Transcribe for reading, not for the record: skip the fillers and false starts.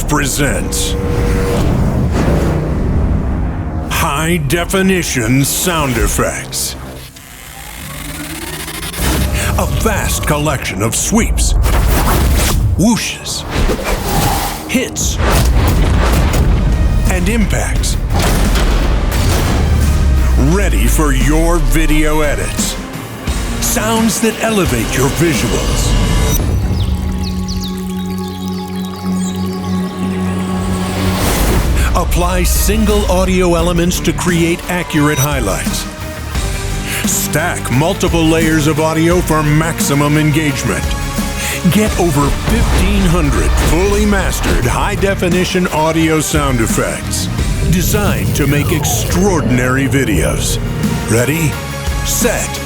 SoundFX presents High Definition Sound Effects. A vast collection of sweeps, whooshes, hits, and impacts. Ready for your video edits. Sounds that elevate your visuals. Apply single audio elements to create accurate highlights. Stack multiple layers of audio for maximum engagement. Get over 1,500 fully mastered high-definition audio sound effects designed to make extraordinary videos. Ready, set,